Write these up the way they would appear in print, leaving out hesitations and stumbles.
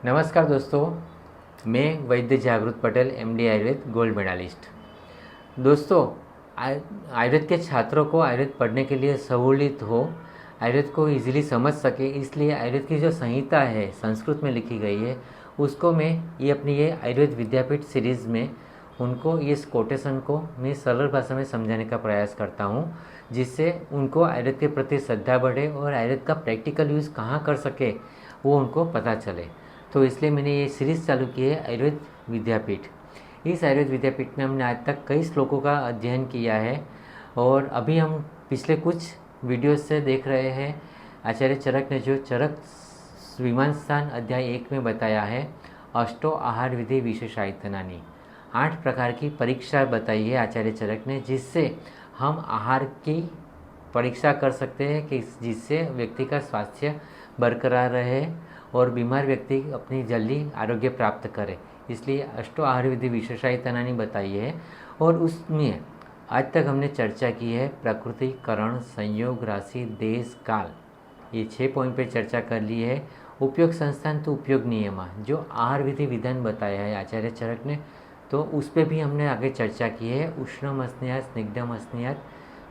नमस्कार दोस्तों, मैं Vaidya Jagrut Patel MD Ayurveda gold medalist. दोस्तों, आयुर्वेद के छात्रों को आयुर्वेद पढ़ने के लिए सहूलियत हो, आयुर्वेद को इजीली समझ सके, इसलिए आयुर्वेद की जो संहिता है संस्कृत में लिखी गई है उसको मैं ये आयुर्वेद विद्यापीठ सीरीज़ में उनको इस कोटेशन को मैं सरल भाषा में समझाने का प्रयास करता हूँ, जिससे उनको आयुर्वेद के प्रति श्रद्धा बढ़े और आयुर्वेद का प्रैक्टिकल यूज़ कहाँ कर सके वो उनको पता चले। तो इसलिए मैंने ये सीरीज़ चालू की है आयुर्वेद विद्यापीठ। इस आयुर्वेद विद्यापीठ में हमने आज तक कई श्लोकों का अध्ययन किया है और अभी हम पिछले कुछ वीडियोस से देख रहे हैं आचार्य चरक ने जो चरक विमान स्थान अध्याय 1 में बताया है, अष्टो आहार विधि विशेषायतनानी, 8 प्रकार की परीक्षा बताई है आचार्य चरक ने, जिससे हम आहार की परीक्षा कर सकते हैं कि जिससे व्यक्ति का स्वास्थ्य बरकरार रहे और बीमार व्यक्ति अपनी जल्दी आरोग्य प्राप्त करे। इसलिए अष्टो आहार विधि विशेषायतनानी बताई है और उसमें आज तक हमने चर्चा की है प्रकृति, करण, संयोग, राशि, देश, काल, ये 6 पॉइंट पे चर्चा कर ली है। उपयोग संस्थान तो उपयोग नियम जो आहार विधि विधान बताया है आचार्य चरक ने, तो उस पर भी हमने आगे चर्चा की है। उष्णम अस्नेयात, स्निग्धम अस्नेयात,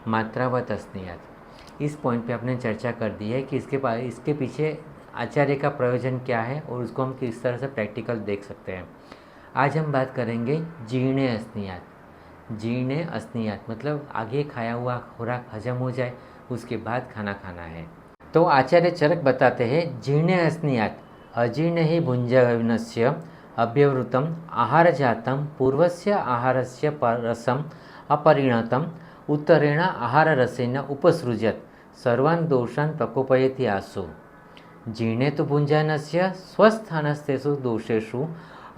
मात्रावत अस्नेयात, इस पॉइंट पे हमने चर्चा कर दी है कि इसके पीछे आचार्य का प्रयोजन क्या है और उसको हम किस तरह से प्रैक्टिकल देख सकते हैं। आज हम बात करेंगे जीर्णे अस्नियात। जीर्णे अस्नियात मतलब आगे खाया हुआ खुराक हजम हो जाए उसके बाद खाना खाना है। तो आचार्य चरक बताते हैं जीर्णे अस्नियात अजीर्ण ही भुंजनस्य अव्यवृतम आहार जातम पूर्वस्य आहारस्य रसम अपरिणतम उत्तरेण आहार रसेन उपसृजत सर्वान् दोषान् प्रकोपयति आसु। जीर्णे तो भुंजनस्य स्वस्थानस्थेषु दोषेषु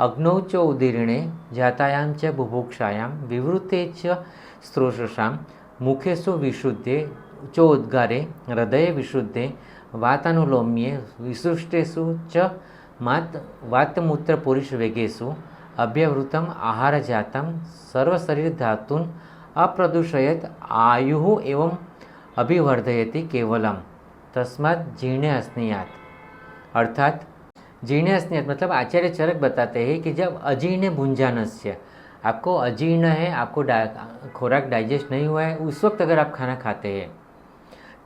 अग्नौ च उदीर्णे जातायां च बुभुक्षायां विवृते च स्रोषसां मुखेषु विशुद्धे चोद्गारे हृदये विशुद्धे वातानुलोम्ये विसृष्टेषु च वातमूत्रपुरुषवेगेषु अव्यवृतम आहार जातम सर्वशरीर धातून् अप्रदूषयत आयुः एवं अभिवर्धयति केवलम तस्मात् जीर्णे अस्नियात। अर्थात जीर्णे अस्नियात मतलब आचार्य चरक बताते हैं कि जब अजीर्ण भुंजानस्य, आपको अजीर्ण है, आपको खुराक डाइजेस्ट नहीं हुआ है, उस वक्त अगर आप खाना खाते हैं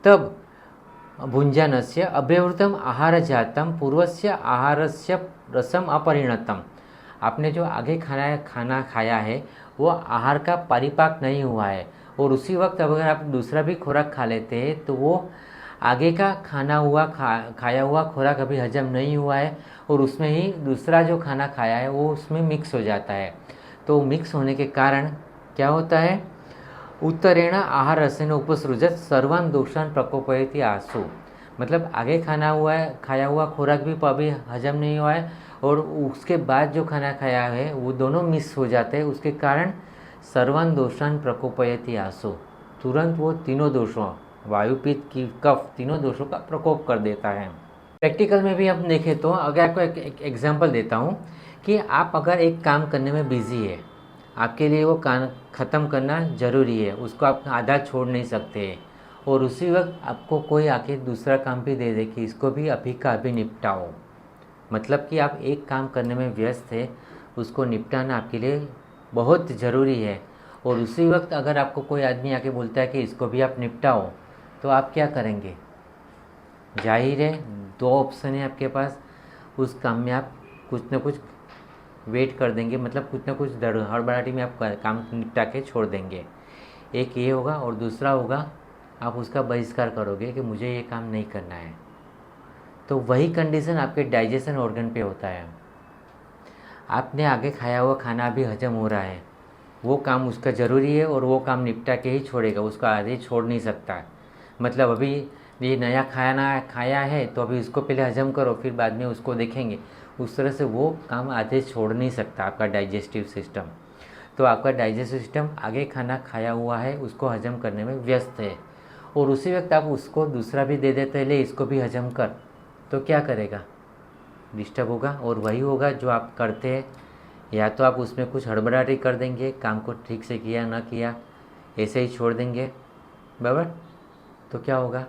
तब भुंजानस्य अव्यवृतम आहार जातम पूर्वस्य आहारस्य रसम अपरिणतम, आपने जो आगे खाना खाया है वो आहार का परिपाक नहीं हुआ है और उसी वक्त अगर आप दूसरा भी खुराक खा लेते हैं तो वो आगे का खाया हुआ खुराक अभी हजम नहीं हुआ है और उसमें ही दूसरा जो खाना खाया है वो उसमें मिक्स हो जाता है। तो मिक्स होने के कारण क्या होता है, उत्तरेण आहार रसेन उपसृजत सर्वान् दोषान् प्रकोपयति आसु, मतलब आगे खाया हुआ खुराक भी अभी हजम नहीं हुआ है और उसके बाद जो खाना खाया है वो दोनों मिक्स हो जाते हैं, उसके कारण सर्वान् दोषान् प्रकोपयति आसु, तुरंत वो तीनों दोषों वायु, पित्त, की कफ, तीनों दोषों का प्रकोप कर देता है। प्रैक्टिकल में भी हम देखें तो अगर आपको एक एग्जांपल देता हूँ कि आप अगर एक काम करने में बिजी है, आपके लिए वो काम ख़त्म करना ज़रूरी है, उसको आप आधा छोड़ नहीं सकते और उसी वक्त आपको कोई आके दूसरा काम भी दे दे कि इसको भी अभी का अभी निपटाओ, मतलब कि आप एक काम करने में व्यस्त है, उसको निपटाना आपके लिए बहुत ज़रूरी है और उसी वक्त अगर आपको कोई आदमी आके बोलता है कि इसको भी आप निपटाओ, तो आप क्या करेंगे? जाहिर है 2 ऑप्शन है आपके पास, उस काम में आप कुछ ना कुछ वेट कर देंगे, मतलब कुछ ना कुछ हड़बड़ाहटी में आप काम निपटा के छोड़ देंगे। एक ये होगा और दूसरा होगा आप उसका बहिष्कार करोगे कि मुझे ये काम नहीं करना है। तो वही कंडीशन आपके डाइजेशन ऑर्गन पे होता है। आपने आगे खाया हुआ खाना अभी हजम हो रहा है, वो काम उसका ज़रूरी है और वो काम निपटा के ही छोड़ेगा, उसका आधे छोड़ नहीं सकता है। मतलब अभी ये नया खाया है तो अभी उसको पहले हजम करो फिर बाद में उसको देखेंगे, उस तरह से वो काम आधे छोड़ नहीं सकता आपका डाइजेस्टिव सिस्टम। तो आपका डाइजेस्टिव सिस्टम आगे खाना खाया हुआ है उसको हजम करने में व्यस्त है और उसी वक्त आप उसको दूसरा भी दे देते हैं, ले इसको भी हजम कर, तो क्या करेगा? डिस्टर्ब होगा और वही होगा जो आप करते हैं, या तो आप उसमें कुछ हड़बड़ाहटी कर देंगे, काम को ठीक से किया ना किया ऐसे ही छोड़ देंगे, बराबर। तो क्या होगा?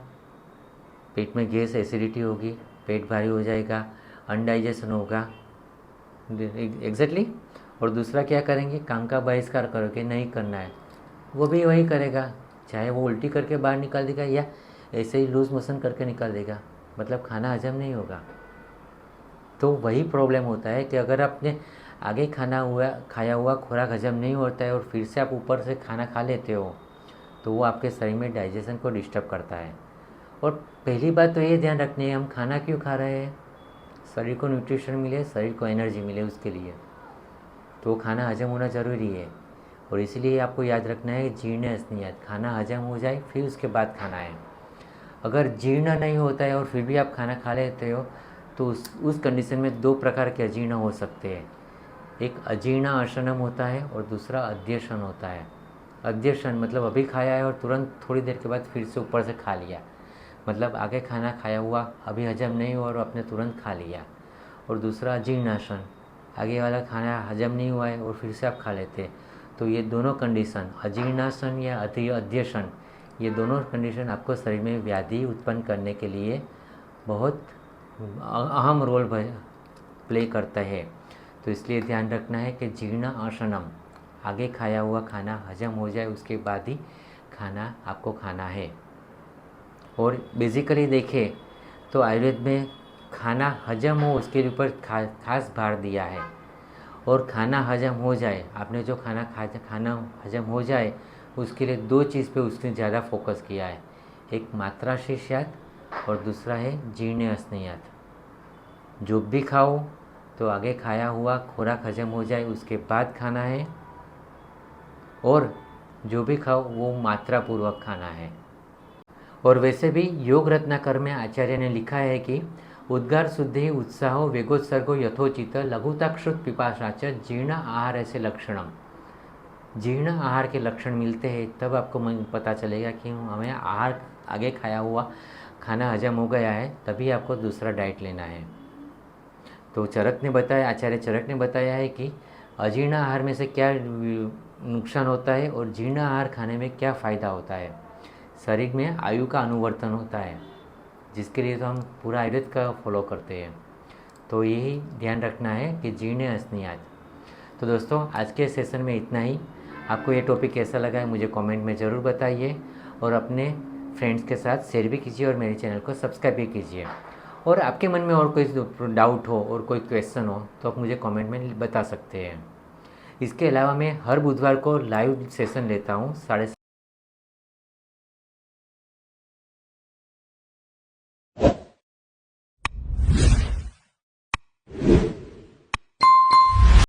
पेट में गैस, एसिडिटी होगी, पेट भारी हो जाएगा अनडाइजेशन होगा एग्जैक्टली। और दूसरा क्या करेंगे, काम का बहिष्कार करोगे, नहीं करना है, वो भी वही करेगा, चाहे वो उल्टी करके बाहर निकाल देगा या ऐसे ही लूज मोशन करके निकाल देगा, मतलब खाना हजम नहीं होगा। तो वही प्रॉब्लम होता है कि अगर आपने आगे खाया हुआ खुराक हजम नहीं होता है और फिर से आप ऊपर से खाना खा लेते हो, तो वो आपके शरीर में डाइजेशन को डिस्टर्ब करता है। और पहली बात तो ये ध्यान रखनी है, हम खाना क्यों खा रहे हैं, शरीर को न्यूट्रिशन मिले, शरीर को एनर्जी मिले, उसके लिए तो खाना हजम होना ज़रूरी है। और इसलिए आपको याद रखना है जीर्ण स्नियत, खाना हजम हो जाए फिर उसके बाद खाना है। अगर जीर्ण नहीं होता है और फिर भी आप खाना खा लेते हो, तो उस कंडीशन में दो प्रकार के अजीर्ण हो सकते हैं। एक अजीर्ण आसनम होता है और दूसरा अध्यशन होता है। अध्यशन मतलब अभी खाया है और तुरंत थोड़ी देर के बाद फिर से ऊपर से खा लिया, मतलब आगे खाना खाया हुआ अभी हजम नहीं हुआ और आपने तुरंत खा लिया। और दूसरा अजीर्णासन, आगे वाला खाना हजम नहीं हुआ है और फिर से आप खा लेते हैं। तो ये दोनों कंडीशन, अजीर्णासन या अध्यशन, ये दोनों कंडीशन आपको शरीर में व्याधि उत्पन्न करने के लिए बहुत अहम रोल प्ले करता है। तो इसलिए ध्यान रखना है कि जीर्ण आसनम, आगे खाया हुआ खाना हजम हो जाए उसके बाद ही खाना आपको खाना है। और बेसिकली देखें तो आयुर्वेद में खाना हजम हो उसके ऊपर खास भार दिया है। और खाना हजम हो जाए, आपने जो खाना हजम हो जाए उसके लिए दो चीज़ पे उसने ज़्यादा फोकस किया है, एक मात्रा शेषात और दूसरा है जीर्ण स्नेहात। जो भी खाओ तो आगे खाया हुआ खुराक हजम हो जाए उसके बाद खाना है, और जो भी खाओ वो मात्रा पूर्वक खाना है। और वैसे भी योग रत्नाकर में आचार्य ने लिखा है कि उद्गार शुद्धि उत्साहो वेगोत्सर्गो यथोचित लघुताक्षुत पिपाशाच जीर्ण आहार ऐसे लक्षणम। जीर्ण आहार के लक्षण मिलते हैं तब आपको पता चलेगा कि हमें आहार आगे खाया हुआ खाना हजम हो गया है, तभी आपको दूसरा डाइट लेना है। तो चरक ने बताया, आचार्य चरक ने बताया है कि अजीर्ण आहार में से क्या नुकसान होता है और जीर्ण आहार खाने में क्या फ़ायदा होता है। शरीर में आयु का अनुवर्तन होता है, जिसके लिए तो हम पूरा आयुर्वेद का फॉलो करते हैं। तो यही ध्यान रखना है कि जीर्ण स्नेहात। तो दोस्तों आज के सेशन में इतना ही। आपको ये टॉपिक कैसा लगा है मुझे कमेंट में ज़रूर बताइए, और अपने फ्रेंड्स के साथ शेयर भी कीजिए और मेरे चैनल को सब्सक्राइब भी कीजिए। और आपके मन में और कोई डाउट हो और कोई क्वेश्चन हो तो आप मुझे कमेंट में बता सकते हैं। इसके अलावा मैं हर बुधवार को लाइव सेशन लेता हूँ 7:30